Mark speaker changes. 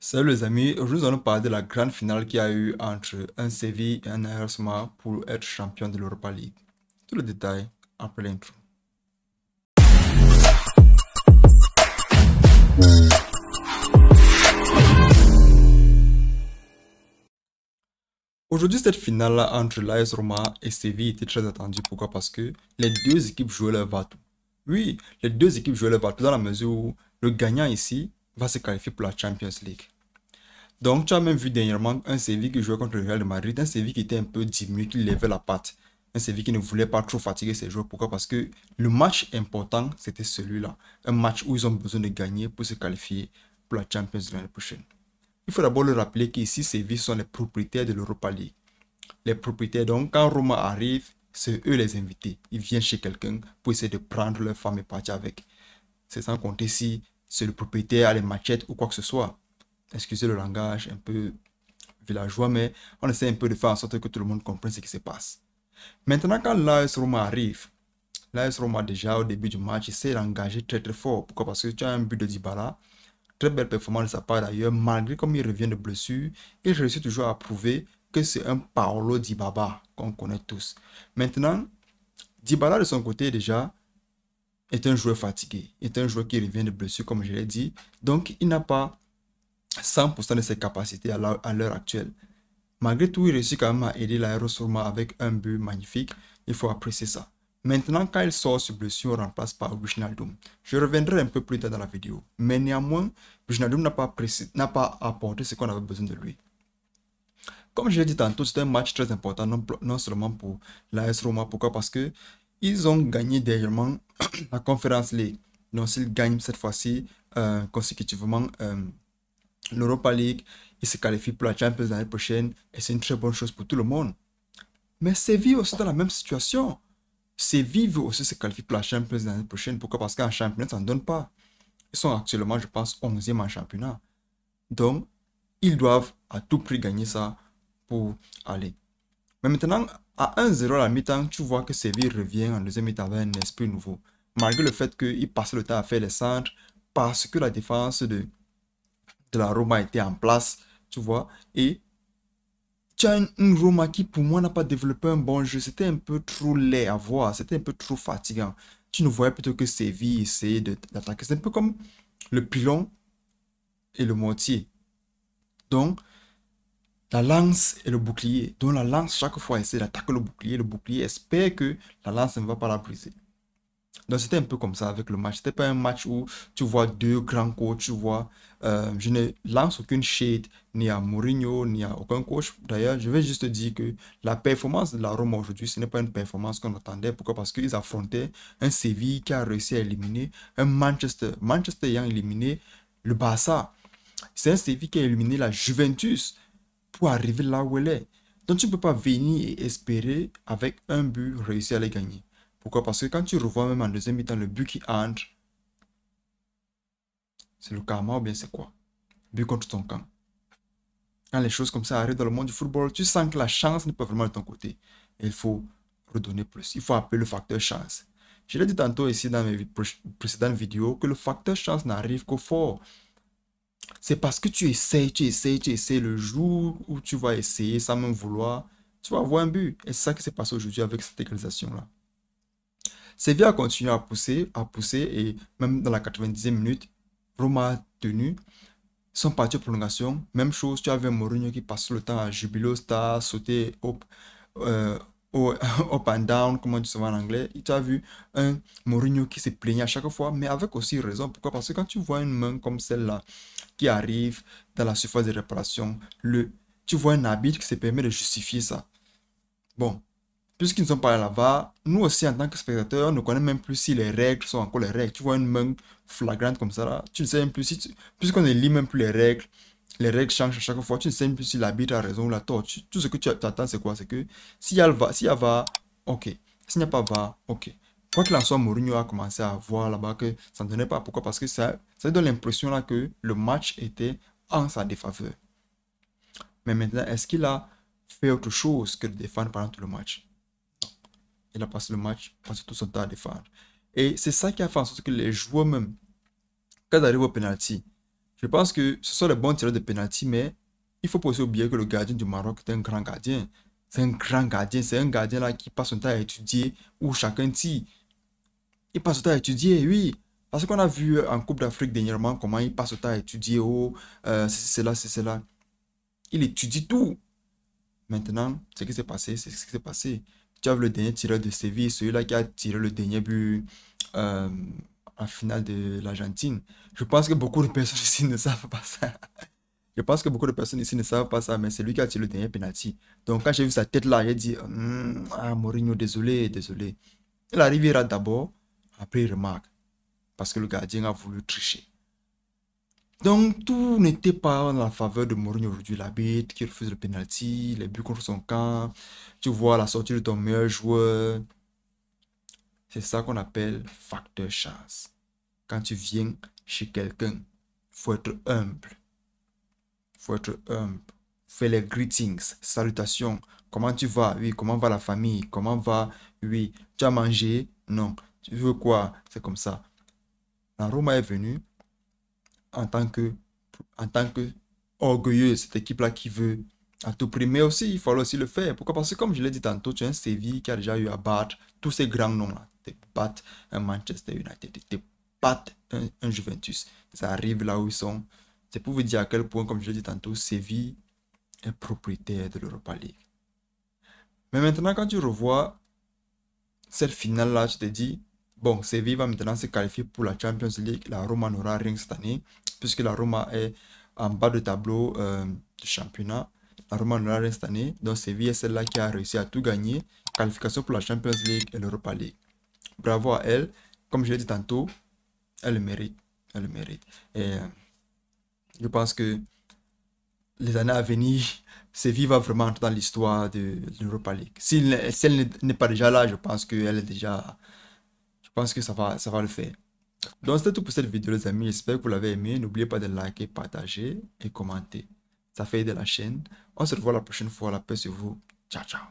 Speaker 1: Salut les amis, aujourd'hui nous allons parler de la grande finale qu'il y a eu entre un Séville et un AS Roma pour être champion de l'Europa League. Tout le détail après l'intro. Aujourd'hui, cette finale-là entre l'AS Roma et Séville était très attendue. Pourquoi? Parce que les deux équipes jouaient leur va-tout. Oui, les deux équipes jouaient leur va-tout dans la mesure où le gagnant ici va se qualifier pour la Champions League. Donc, tu as même vu dernièrement un Séville qui jouait contre le Real de Madrid, un Séville qui était un peu diminué, qui levait la patte. Un Séville qui ne voulait pas trop fatiguer ses joueurs. Pourquoi? Parce que le match important, c'était celui-là. Un match où ils ont besoin de gagner pour se qualifier pour la Champions League l'année prochaine. Il faut d'abord le rappeler qu'ici, Séville sont les propriétaires de l'Europa League. Les propriétaires, donc, quand Roma arrive, c'est eux les invités. Ils viennent chez quelqu'un pour essayer de prendre leur femme et partir avec. C'est sans compter si c'est le propriétaire a les machettes ou quoi que ce soit. Excusez le langage un peu villageois, mais on essaie un peu de faire en sorte que tout le monde comprenne ce qui se passe. Maintenant, quand l'AS Roma arrive, l'AS Roma déjà au début du match essaie d'engager très très fort. Pourquoi? Parce que tu as un but de Dybala, très belle performance de sa part d'ailleurs, malgré comme il revient de blessure, il réussit toujours à prouver que c'est un Paolo Dybala qu'on connaît tous. Maintenant, Dybala de son côté déjà est un joueur fatigué, est un joueur qui revient de blessure comme je l'ai dit, donc il n'a pas 100% de ses capacités à l'heure actuelle. Malgré tout, il réussit quand même à aider l'AS Roma avec un but magnifique. Il faut apprécier ça. Maintenant, quand il sort sur blessure, on remplace par Wijnaldum. Je reviendrai un peu plus tard dans la vidéo. Mais néanmoins, Wijnaldum n'a pas apporté ce qu'on avait besoin de lui. Comme je l'ai dit tantôt, c'est un match très important, non seulement pour l'AS Roma. Pourquoi? Parce que ils ont gagné dernièrement la Conference League. Donc, s'ils gagnent cette fois-ci consécutivement l'Europa League, il se qualifie pour la Champions l'année prochaine et c'est une très bonne chose pour tout le monde. Mais Séville aussi dans la même situation. Séville veut aussi se qualifier pour la Champions l'année prochaine. Pourquoi? Parce qu'en championnat, ça ne donne pas. Ils sont actuellement, je pense, 11e en championnat. Donc, ils doivent à tout prix gagner ça pour aller. Mais maintenant, à 1-0 à la mi-temps, tu vois que Séville revient en deuxième mi-temps avec un esprit nouveau. Malgré le fait qu'ils passent le temps à faire les centres, parce que la défense de la Roma était en place, tu vois, et tu as une Roma qui pour moi n'a pas développé un bon jeu, c'était un peu trop laid à voir, c'était un peu trop fatigant. Tu ne voyais plutôt que Séville essayer d'attaquer, c'est un peu comme le pilon et le mortier. Donc, la lance et le bouclier. Donc, la lance, chaque fois, essaie d'attaquer le bouclier espère que la lance ne va pas la briser. Donc, c'était un peu comme ça avec le match. C'était pas un match où tu vois deux grands coachs, tu vois. Je ne lance aucune shade ni à Mourinho, ni à aucun coach. D'ailleurs, je vais juste dire que la performance de la Roma aujourd'hui, ce n'est pas une performance qu'on attendait. Pourquoi? Parce qu'ils affrontaient un Séville qui a réussi à éliminer un Manchester. Manchester ayant éliminé le Barça. C'est un Séville qui a éliminé la Juventus pour arriver là où elle est. Donc, tu ne peux pas venir et espérer avec un but réussir à les gagner. Pourquoi? Parce que quand tu revois même en deuxième mi-temps le but qui entre, c'est le karma ou bien c'est quoi? But contre ton camp. Quand les choses comme ça arrivent dans le monde du football, tu sens que la chance n'est pas vraiment de ton côté. Et il faut redonner plus. Il faut appeler le facteur chance. Je l'ai dit tantôt ici dans mes précédentes vidéos que le facteur chance n'arrive qu'au fort. C'est parce que tu essayes. Le jour où tu vas essayer sans même vouloir, tu vas avoir un but. Et c'est ça qui s'est passé aujourd'hui avec cette égalisation-là. Sevilla a continué à pousser et même dans la 90e minute, Roma a tenu. Ils sont partis en prolongation. Même chose, tu avais Mourinho qui passe le temps à jubiler au stade, sauter euh, up and down, comme on dit souvent en anglais. Tu as vu un Mourinho qui se plaignait à chaque fois, mais avec aussi raison. Pourquoi? Parce que quand tu vois une main comme celle-là qui arrive dans la surface de réparation, tu vois un arbitre qui se permet de justifier ça. Bon, puisqu'ils ne sont pas à la VAR, nous aussi en tant que spectateurs, on ne connaît même plus si les règles sont encore les règles. Tu vois une main flagrante comme ça là, tu ne sais même plus si, puisqu'on ne lit même plus les règles changent à chaque fois, tu ne sais même plus si l'arbitre a raison ou la tort. Tout ce que tu attends, c'est quoi? C'est que s'il y a s'il y a VAR, ok. S'il n'y a pas VAR, ok. Quoi qu'il en soit, Mourinho a commencé à voir là-bas que ça ne donnait pas. Pourquoi? Parce que ça donne l'impression là que le match était en sa défaveur. Mais maintenant, est-ce qu'il a fait autre chose que de défendre pendant tout le match? Il a passé le match, passé tout son temps à défendre. Et c'est ça qui a fait en sorte que les joueurs même, quand ils arrivent au penalty, Je pense que ce sont les bons tireurs de penalty, mais il faut pas aussi oublier que le gardien du Maroc est un grand gardien. C'est un grand gardien, c'est un gardien là qui passe son temps à étudier où chacun tire. Il passe son temps à étudier, oui. Parce qu'on a vu en Coupe d'Afrique dernièrement comment il passe son temps à étudier, oh, c'est là, c'est cela. Il étudie tout. Maintenant, ce qui s'est passé, c'est ce qui s'est passé. Tu as vu le dernier tireur de Séville, celui-là qui a tiré le dernier but euh, en finale de l'Argentine. Je pense que beaucoup de personnes ici ne savent pas ça. Je pense que beaucoup de personnes ici ne savent pas ça, mais c'est lui qui a tiré le dernier penalty. Donc, quand j'ai vu sa tête là, j'ai dit, ah, Mourinho, désolé, désolé. Il arrivera d'abord, après il remarque, parce que le gardien a voulu tricher. Donc, tout n'était pas en la faveur de Mourinho aujourd'hui. L'arbitre qui refuse le penalty, les buts contre son camp. Tu vois la sortie de ton meilleur joueur. C'est ça qu'on appelle facteur chance. Quand tu viens chez quelqu'un, faut être humble. Faut être humble. Fais les greetings, salutations. Comment tu vas? Oui, comment va la famille? Comment va? Oui. Tu as mangé? Non. Tu veux quoi? C'est comme ça. La Roma est venue en tant que, en tant que orgueilleuse, cette équipe-là qui veut à tout prix. Mais aussi, il faut aussi le faire. Pourquoi? Parce que comme je l'ai dit tantôt, tu as un Séville qui a déjà eu à battre tous ces grands noms-là. Tu battre un Manchester United, tu battre un Juventus. Ça arrive là où ils sont. C'est pour vous dire à quel point, comme je l'ai dit tantôt, Séville est propriétaire de l'Europa League. Mais maintenant, quand tu revois cette finale-là, tu te dis, bon, Séville va maintenant se qualifier pour la Champions League. La Roma n'aura rien cette année, puisque la Roma est en bas de tableau du championnat. La Roma n'aura rien cette année. Donc, Séville est celle-là qui a réussi à tout gagner. Qualification pour la Champions League et l'Europa League. Bravo à elle. Comme je l'ai dit tantôt, elle le mérite. Elle le mérite. Et je pense que les années à venir, Séville va vraiment entrer dans l'histoire de l'Europa League. Si elle n'est pas déjà là, je pense qu'elle est déjà... Je pense que ça va le faire. Donc, c'était tout pour cette vidéo, les amis. J'espère que vous l'avez aimé. N'oubliez pas de liker, partager et commenter. Ça fait aider la chaîne. On se revoit la prochaine fois. La paix sur vous. Ciao, ciao.